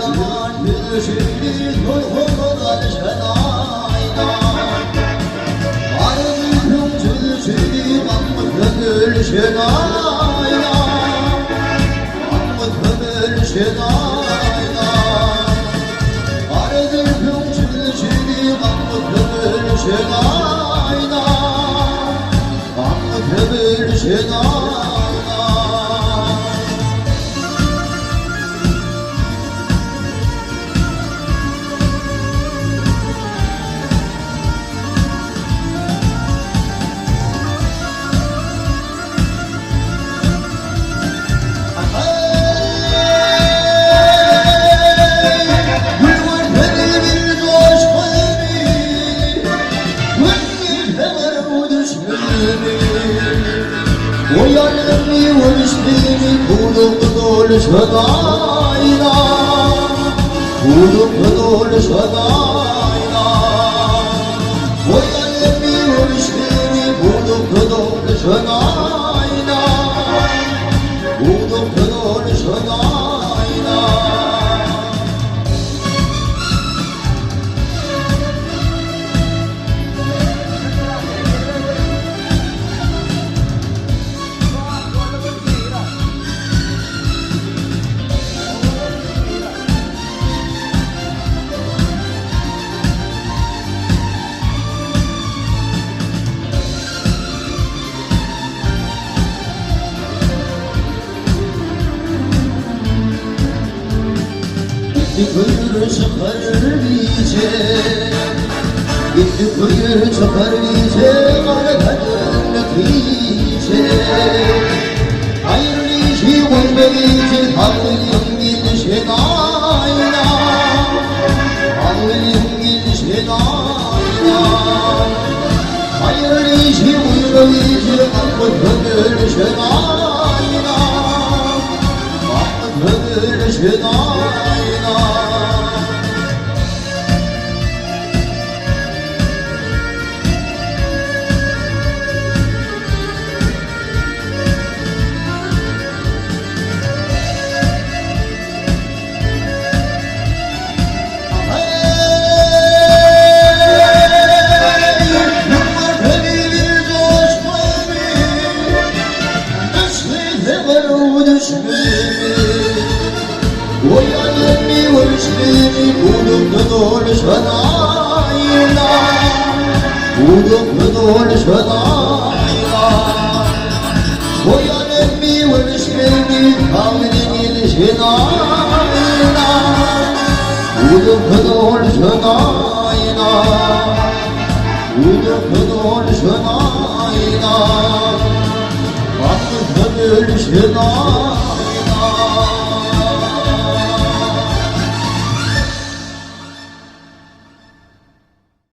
zaman düşeydi Korkudan şenayna Arıyorum düşeydi Mahmut Kömür şenayna Mahmut Kömür şenayna Arıyorum düşeydi Mahmut Kömür şenayna Mahmut Kömür şenayna Uyanımı vuruştuğumu kulüp şadayla Kulüp şadayla Uyanımı vuruştuğumu kulüp şadayla Kulüp şadayla Gitti kuyruğu çıkar bize Gitti kuyruğu çıkar bize Karakanın netice Hayırlı işi koymayıcı Havlıyım gidişin ayna Havlıyım gidişin ayna Hayırlı işi koymayıcı Mahmut Kömür şenayna Mahmut Kömür şenayna Uyanımı vuruştuğumu kulüp şadayla Kulüp şadayla Uyanımı vuruştuğumu kavlinin şadayla Kulüp şadayla Kulüp şadayla Mahmut Kömür şadayla